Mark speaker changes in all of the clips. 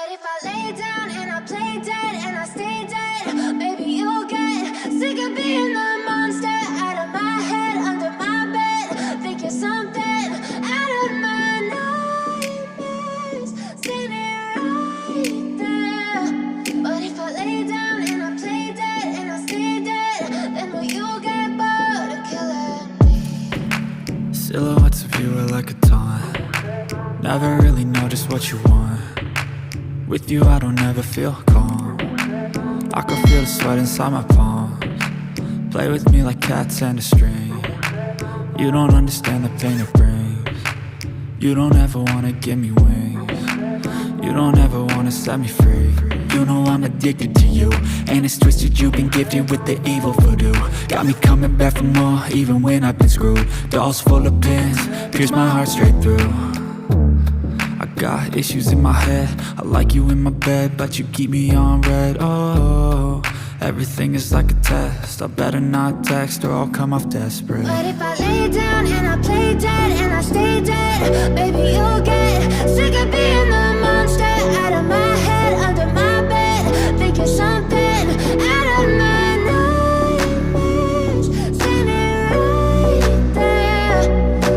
Speaker 1: But if I lay down and I play dead and I stay dead, maybe you'll get sick of being the monster out of my head, under my bed. Think you're something out of my nightmares, standing right there. But if I lay down and I play dead and I stay dead, then will you get bored of killing me?
Speaker 2: Silhouettes of you are like a taunt. Never really know just what you want. With you I don't ever feel calm. I can feel the sweat inside my palms. Play with me like cats and a string. You don't understand the pain it brings. You don't ever wanna give me wings. You don't ever wanna set me free. You know I'm addicted to you, and it's twisted, you've been gifted with the evil voodoo. Got me coming back for more, even when I've been screwed. Dolls full of pins, pierce my heart straight through. I got issues in my head, I like you in my bed, but you keep me on red. Oh, everything is like a test, I better not text or I'll come off desperate.
Speaker 1: But if I lay down and I play dead and I stay dead, maybe you'll get sick of being the monster out of my head, under my bed. Think you're something out of my nightmares, standing right there.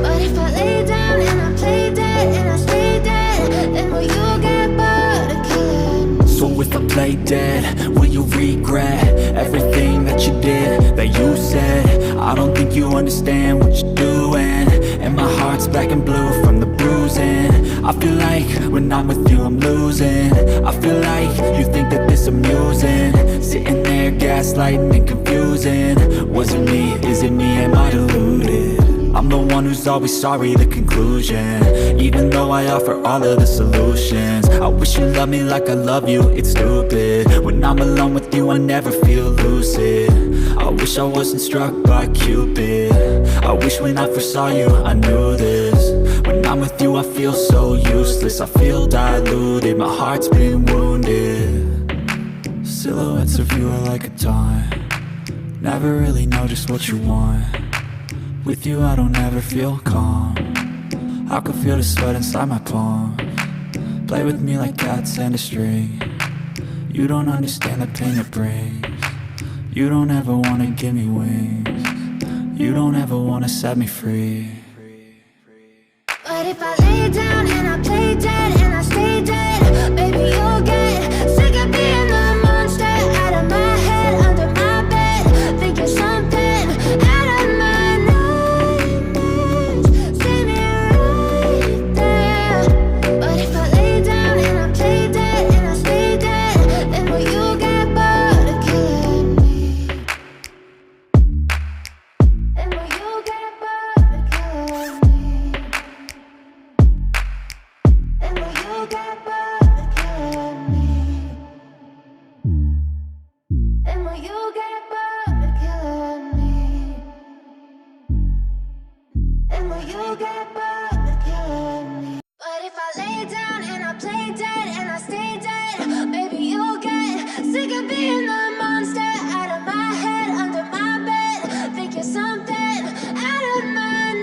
Speaker 1: But if I lay down and I play dead and I stay dead, then will you get bored of killing me?
Speaker 2: So if I play dead, will you regret everything that you did, that you said? I don't think you understand what you're doing, and my heart's black and blue from the bruising. I feel like when I'm with you I'm losing. I feel like you think that this amusing, sitting there gaslighting and confusing. Was it me? Is it me? Am I deluded? I'm the one who's always sorry, the conclusion, even though I offer all of the solutions. I wish you loved me like I love you, it's stupid. When I'm alone with you I never feel lucid. I wish I wasn't struck by Cupid. I wish when I first saw you I knew this. When I'm with you I feel so useless, I feel diluted, my heart's been wounded. Silhouettes of you are like a taunt. Never really know just what you want. With you I don't ever feel calm. I can feel the sweat inside my palms. Play with me like cats and a string. You don't understand the pain it brings. You don't ever wanna give me wings. You don't ever wanna set me free.
Speaker 1: But if I lay down and I play dead and I stay dead, maybe you'll get sick of being the monster out of my head, under my bed. Think you're something out of my nightmares, standing right there. But if I lay down and I play dead and I stay dead, then will you get bored of killing me? Then will you get bored of killing me? And will you get bored of killing me? And will you get bored of killing me? And will you get bored of killing me? But if I lay down and I play dead and I stay dead, maybe you'll get sick of being the monster out of my head, under my bed. Think you're something out of my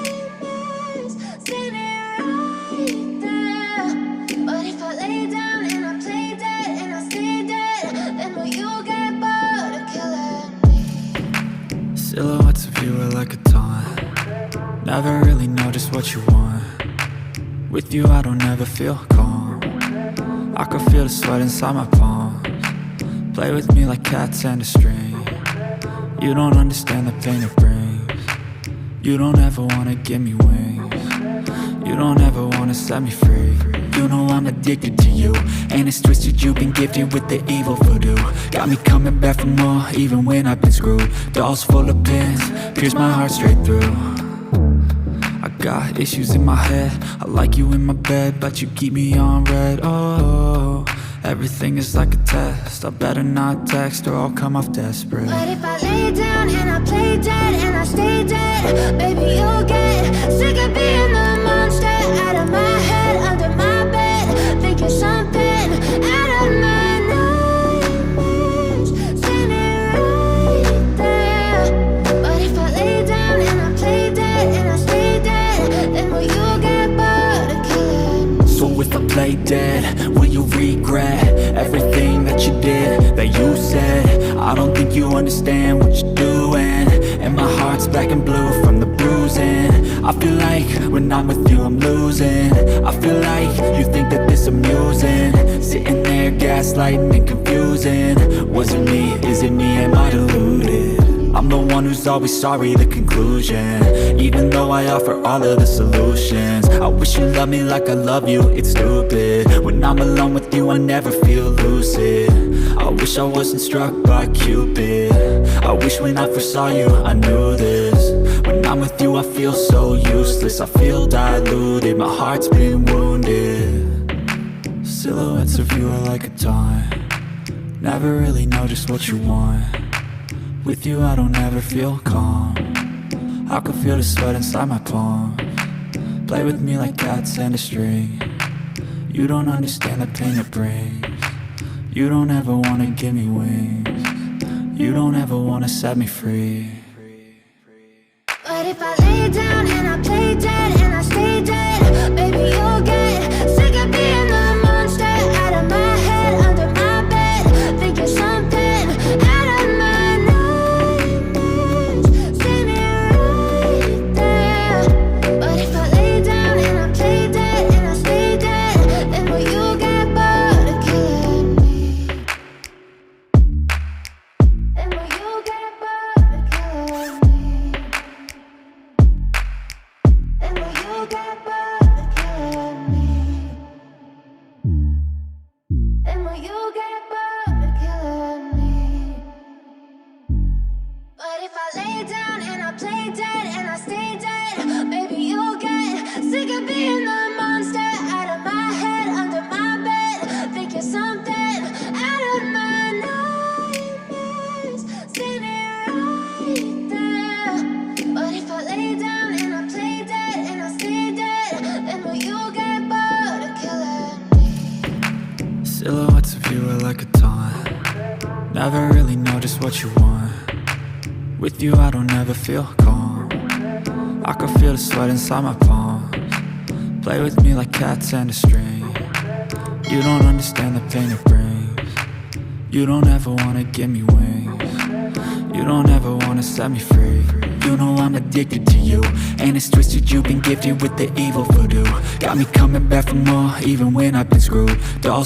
Speaker 1: nightmares, standing right there. But if I lay down and I play dead and I stay dead, then will you get bored of killing me?
Speaker 2: Silhouettes of you are like a taunt. Never really know just what you want. With you I don't ever feel calm. I can feel the sweat inside my palms. Play with me like cats and a string. You don't understand the pain it brings. You don't ever wanna give me wings. You don't ever wanna set me free. You know I'm addicted to you, and it's twisted, you've been gifted with the evil voodoo. Got me coming back for more, even when I've been screwed. Dolls full of pins, pierce my heart straight through. I got issues in my head, I like you in my bed, but you keep me on red. Oh, everything is like a test, I better not text or I'll come off desperate.
Speaker 1: But if I lay down and I play dead and I stay dead, maybe you'll get sick of being the monster out of my head, under my bed. Think you're something out of my nightmares, standing right there. But if I lay down and I play dead and I stay dead, then will you get bored of killing me?
Speaker 2: So if I play dead, will you regret everything that you did, that you said? I don't think you understand what you're doing, and my heart's black and blue from the bruising. I feel like when I'm with you I'm losing. I feel like you think that this amusing, sitting there gaslighting and confusing. Was it me? Is it me? Am I deluded? I'm the one who's always sorry, the conclusion, even though I offer all of the solutions. I wish you loved me like I love you, it's stupid. When I'm alone with you I never feel lucid. I wish I wasn't struck by Cupid. I wish when I first saw you I knew this. When I'm with you I feel so useless, I feel diluted, my heart's been wounded. Silhouettes of you are like a taunt, never really know just what you want. With you I don't ever feel calm, I can feel the sweat inside my palms. Play with me like cats and a string. You don't understand the pain it brings. You don't ever wanna give me wings. You don't ever wanna set me free.
Speaker 1: But if I lay down and I play dead and I stay dead, baby you'll get sick of being the monster out of my head, under my bed, thinking something out of my nightmares. See me right there. But if I lay down and I play dead and I stay dead, then will you get bored of killing me? Then will you get bored of killing me? And will you get bored of killing me? And will you get bored of killing me? But if I lay down and I play dead and I stay dead, baby you'll get sick of being the monster out of my head, under my bed, thinking something out of my nightmares. See me right there. But if I lay down and I play dead and I stay dead, then will you get bored of killing me?
Speaker 2: Silhouettes of you are like a taunt, never really know just what you want. With you I don't ever feel calm, I can feel the sweat inside my palms. Play with me like cats and a string. You don't understand the pain it brings. You don't ever wanna give me wings. You don't ever wanna set me free. You know I'm addicted to you, and it's twisted, you've been gifted with the evil voodoo. Got me coming back for more, even when I've been screwed. Dolls